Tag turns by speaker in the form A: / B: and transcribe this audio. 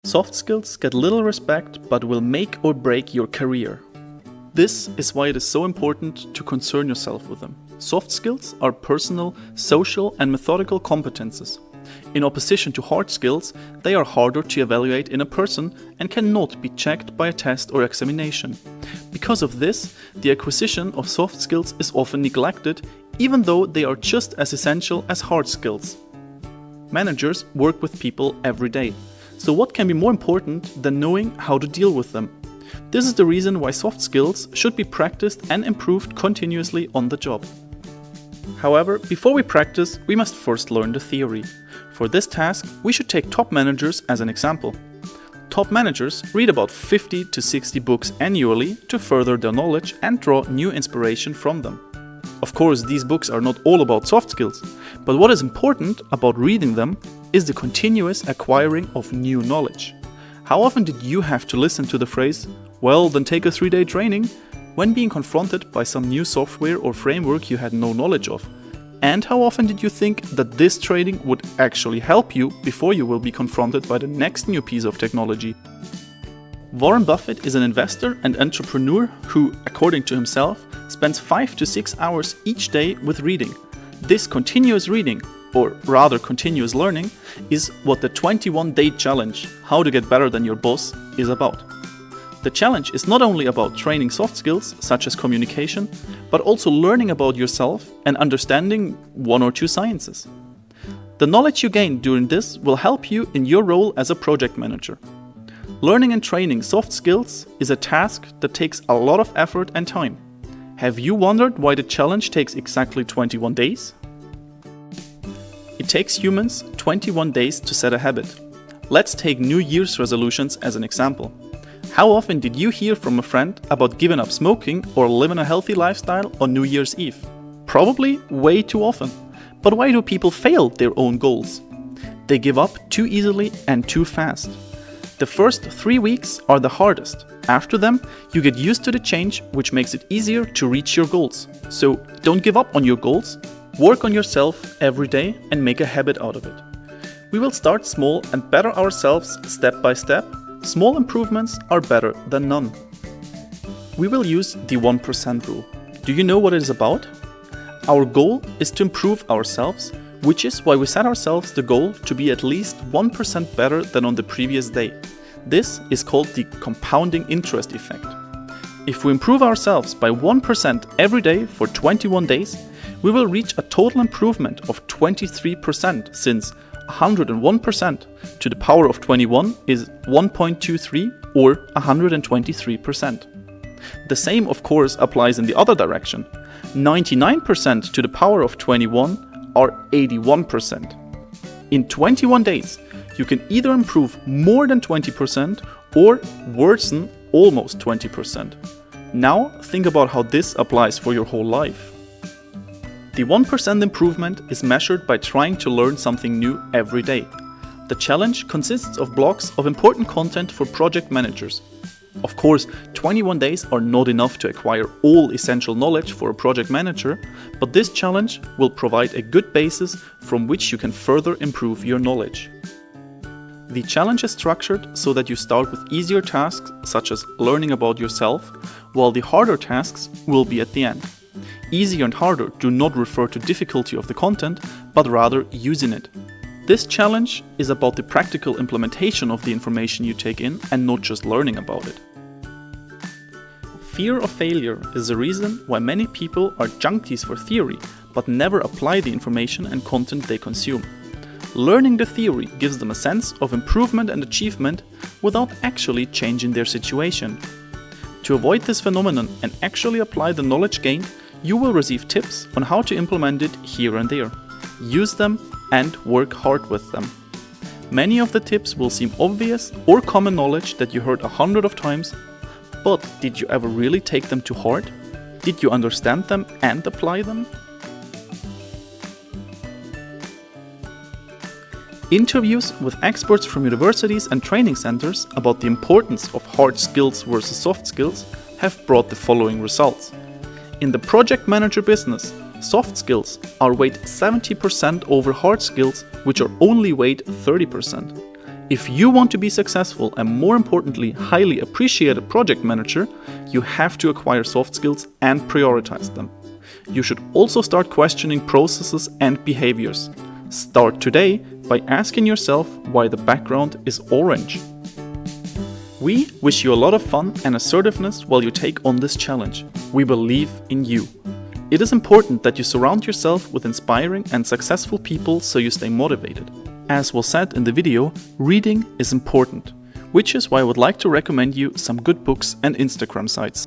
A: Soft skills get little respect but will make or break your career. This is why it is so important to concern yourself with them. Soft skills are personal, social and methodical competences. In opposition to hard skills, they are harder to evaluate in a person and cannot be checked by a test or examination. Because of this, the acquisition of soft skills is often neglected, even though they are just as essential as hard skills. Managers work with people every day, so what can be more important than knowing how to deal with them? This is the reason why soft skills should be practiced and improved continuously on the job. However, before we practice, we must first learn the theory. For this task, we should take top managers as an example. Top managers read about 50 to 60 books annually to further their knowledge and draw new inspiration from them. Of course, these books are not all about soft skills, but what is important about reading them is the continuous acquiring of new knowledge. How often did you have to listen to the phrase, "Well, then take a 3-day training," when being confronted by some new software or framework you had no knowledge of? And how often did you think that this training would actually help you before you will be confronted by the next new piece of technology? Warren Buffett is an investor and entrepreneur who, according to himself, spends 5 to 6 hours each day with reading. This continuous reading, or rather continuous learning, is what the 21-day challenge, How to Get Better Than Your Boss, is about. The challenge is not only about training soft skills, such as communication, but also learning about yourself and understanding 1 or 2 sciences. The knowledge you gain during this will help you in your role as a project manager. Learning and training soft skills is a task that takes a lot of effort and time. Have you wondered why the challenge takes exactly 21 days? It takes humans 21 days to set a habit. Let's take New Year's resolutions as an example. How often did you hear from a friend about giving up smoking or living a healthy lifestyle on New Year's Eve? Probably way too often. But why do people fail their own goals? They give up too easily and too fast. The first 3 weeks are the hardest. After them, you get used to the change, which makes it easier to reach your goals. So don't give up on your goals. Work on yourself every day and make a habit out of it. We will start small and better ourselves step by step. Small improvements are better than none. We will use the 1% rule. Do you know what it is about? Our goal is to improve ourselves, which is why we set ourselves the goal to be at least 1% better than on the previous day. This is called the compounding interest effect. If we improve ourselves by 1% every day for 21 days, we will reach a total improvement of 23%, since 101% to the power of 21 is 1.23 or 123%. The same, of course, applies in the other direction. 99% to the power of 21 are 81%. In 21 days, you can either improve more than 20% or worsen almost 20%. Now think about how this applies for your whole life. The 1% improvement is measured by trying to learn something new every day. The challenge consists of blocks of important content for project managers. Of course, 21 days are not enough to acquire all essential knowledge for a project manager, but this challenge will provide a good basis from which you can further improve your knowledge. The challenge is structured so that you start with easier tasks, such as learning about yourself, while the harder tasks will be at the end. Easier and harder do not refer to difficulty of the content, but rather using it. This challenge is about the practical implementation of the information you take in and not just learning about it. Fear of failure is the reason why many people are junkies for theory, but never apply the information and content they consume. Learning the theory gives them a sense of improvement and achievement without actually changing their situation. To avoid this phenomenon and actually apply the knowledge gained, you will receive tips on how to implement it here and there. Use them and work hard with them. Many of the tips will seem obvious or common knowledge that you heard 100 of times, but did you ever really take them to heart? Did you understand them and apply them? Interviews with experts from universities and training centers about the importance of hard skills versus soft skills have brought the following results. In the project manager business, soft skills are weighed 70% over hard skills, which are only weighed 30%. If you want to be successful and, more importantly, highly appreciated project manager, you have to acquire soft skills and prioritize them. You should also start questioning processes and behaviors. Start today by asking yourself why the background is orange. We wish you a lot of fun and assertiveness while you take on this challenge. We believe in you. It is important that you surround yourself with inspiring and successful people so you stay motivated. As was said in the video, reading is important, which is why I would like to recommend you some good books and Instagram sites.